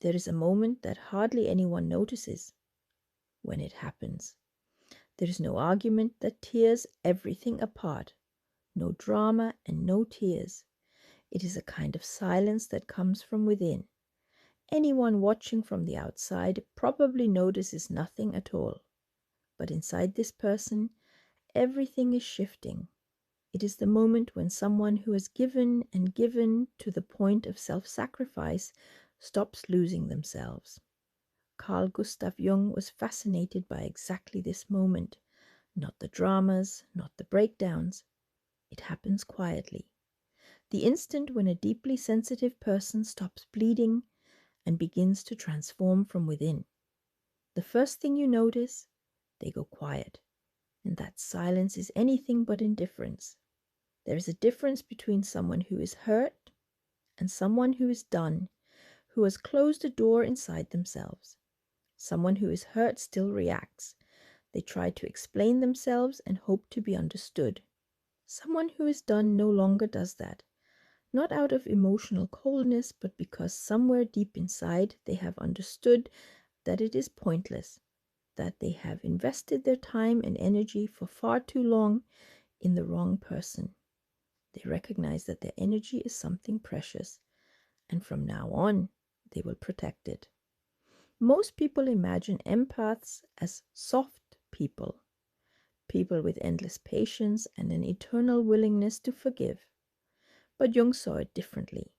There is a moment that hardly anyone notices when it happens. There is no argument that tears everything apart, no drama and no tears. It is a kind of silence that comes from within. Anyone watching from the outside probably notices nothing at all. But inside this person, everything is shifting. It is the moment when someone who has given and given to the point of self-sacrifice stops losing themselves. Carl Gustav Jung was fascinated by exactly this moment, not the dramas, not the breakdowns. It happens quietly. The instant when a deeply sensitive person stops bleeding and begins to transform from within. The first thing you notice, they go quiet, and that silence is anything but indifference. There is a difference between someone who is hurt and someone who is done, who has closed a door inside themselves. Someone who is hurt still reacts. They try to explain themselves and hope to be understood. Someone who is done no longer does that, not out of emotional coldness, but because somewhere deep inside they have understood that it is pointless, that they have invested their time and energy for far too long in the wrong person. They recognize that their energy is something precious, and from now on, they will protect it. Most people imagine empaths as soft people, people with endless patience and an eternal willingness to forgive. But Jung saw it differently.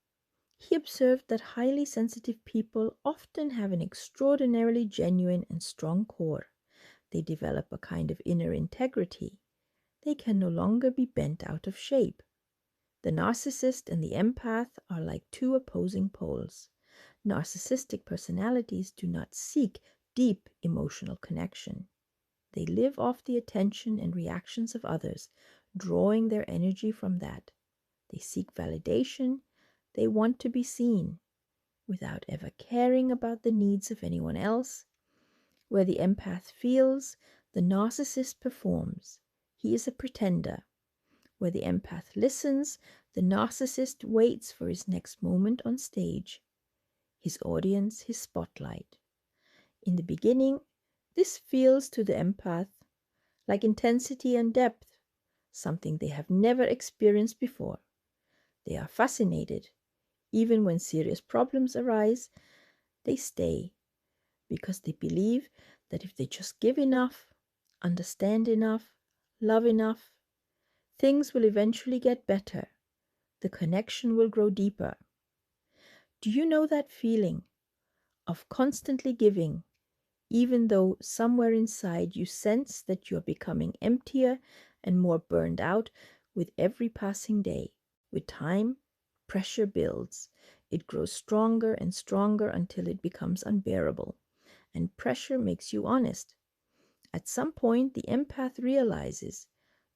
He observed that highly sensitive people often have an extraordinarily genuine and strong core. They develop a kind of inner integrity. They can no longer be bent out of shape. The narcissist and the empath are like two opposing poles. Narcissistic personalities do not seek deep emotional connection. They live off the attention and reactions of others, drawing their energy from that. They seek validation. They want to be seen, without ever caring about the needs of anyone else. Where the empath feels, the narcissist performs. He is a pretender. Where the empath listens, the narcissist waits for his next moment on stage, his audience, his spotlight. In the beginning, this feels to the empath like intensity and depth, something they have never experienced before. They are fascinated. Even when serious problems arise, they stay because they believe that if they just give enough, understand enough, love enough, things will eventually get better. The connection will grow deeper. Do you know that feeling of constantly giving, even though somewhere inside you sense that you're becoming emptier and more burned out with every passing day? With time, pressure builds. It grows stronger and stronger until it becomes unbearable. And pressure makes you honest. At some point, the empath realizes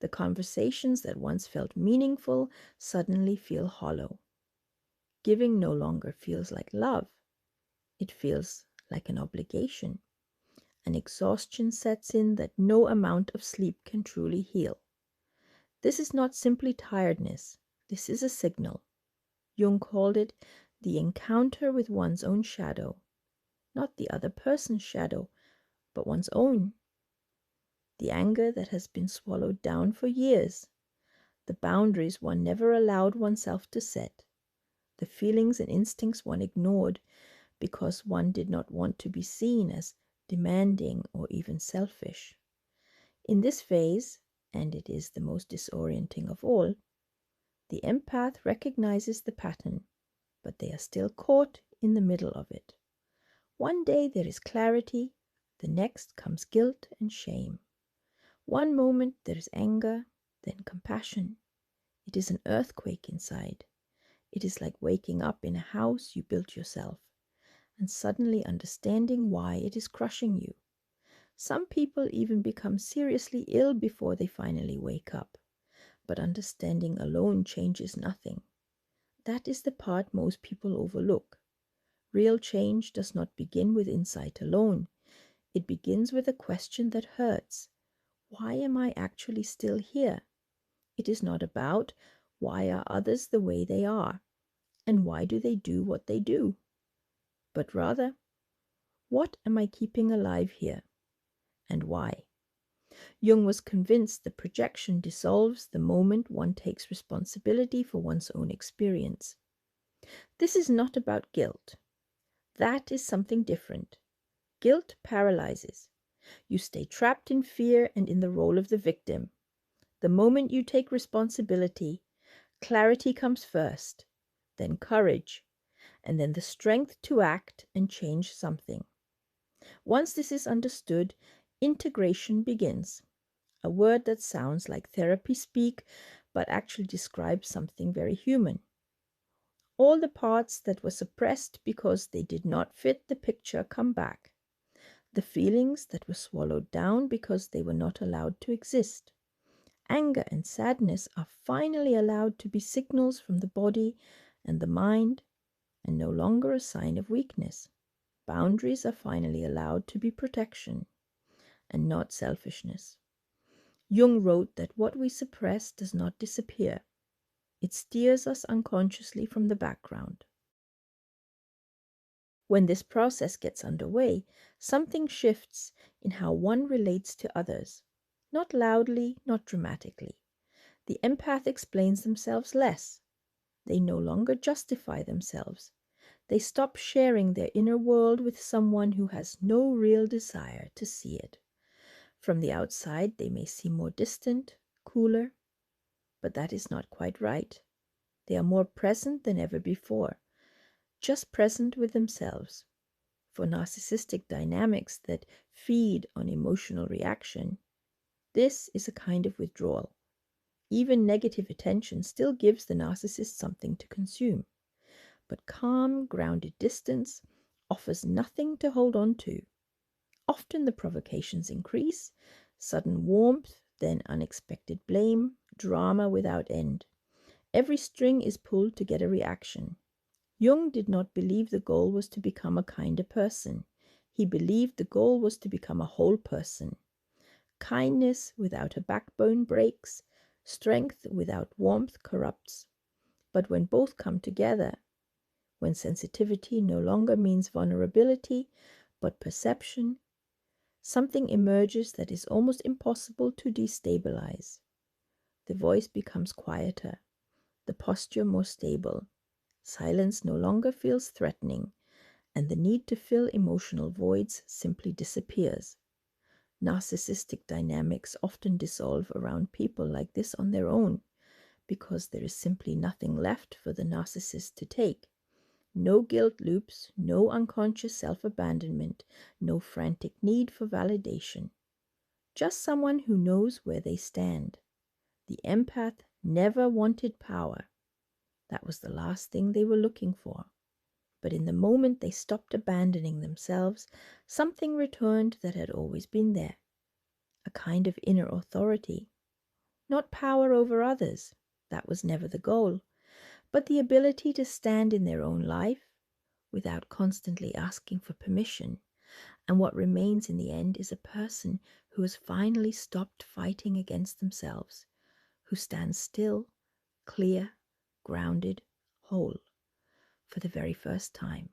the conversations that once felt meaningful suddenly feel hollow. Giving no longer feels like love. It feels like an obligation. An exhaustion sets in that no amount of sleep can truly heal. This is not simply tiredness. This is a signal. Jung called it the encounter with one's own shadow. Not the other person's shadow, but one's own. The anger that has been swallowed down for years. The boundaries one never allowed oneself to set. The feelings and instincts one ignored because one did not want to be seen as demanding or even selfish. In this phase, and it is the most disorienting of all, the empath recognizes the pattern, but they are still caught in the middle of it. One day there is clarity, the next comes guilt and shame. One moment there is anger, then compassion. It is an earthquake inside. It is like waking up in a house you built yourself, and suddenly understanding why it is crushing you. Some people even become seriously ill before they finally wake up, but understanding alone changes nothing. That is the part most people overlook. Real change does not begin with insight alone. It begins with a question that hurts. Why am I actually still here? It is not about why are others the way they are, and why do they do what they do? but rather, what am I keeping alive here, and why? Jung was convinced that projection dissolves the moment one takes responsibility for one's own experience. This is not about guilt. That is something different. Guilt paralyzes. You stay trapped in fear and in the role of the victim. The moment you take responsibility, clarity comes first, then courage, and then the strength to act and change something. Once this is understood, integration begins. A word that sounds like therapy speak, but actually describes something very human. All the parts that were suppressed because they did not fit the picture come back. The feelings that were swallowed down because they were not allowed to exist. Anger and sadness are finally allowed to be signals from the body and the mind, and no longer a sign of weakness. Boundaries are finally allowed to be protection and not selfishness. Jung wrote that what we suppress does not disappear. It steers us unconsciously from the background. When this process gets underway, something shifts in how one relates to others. Not loudly, not dramatically. The empath explains themselves less. They no longer justify themselves. They stop sharing their inner world with someone who has no real desire to see it. From the outside, they may seem more distant, cooler, but that is not quite right. They are more present than ever before, just present with themselves. For narcissistic dynamics that feed on emotional reaction, this is a kind of withdrawal. Even negative attention still gives the narcissist something to consume, but calm, grounded distance offers nothing to hold on to. Often the provocations increase, sudden warmth, then unexpected blame, drama without end. Every string is pulled to get a reaction. Jung did not believe the goal was to become a kinder person. He believed the goal was to become a whole person. Kindness without a backbone breaks, strength without warmth corrupts. But when both come together, when sensitivity no longer means vulnerability, but perception, something emerges that is almost impossible to destabilize. The voice becomes quieter, the posture more stable. Silence no longer feels threatening, and the need to fill emotional voids simply disappears. Narcissistic dynamics often dissolve around people like this on their own, because there is simply nothing left for the narcissist to take. No guilt loops, no unconscious self-abandonment, no frantic need for validation. Just someone who knows where they stand. The empath never wanted power. That was the last thing they were looking for. But in the moment they stopped abandoning themselves, something returned that had always been there. A kind of inner authority. Not power over others, that was never the goal, but the ability to stand in their own life without constantly asking for permission. And what remains in the end is a person who has finally stopped fighting against themselves, who stands still, clear, grounded, whole, for the very first time.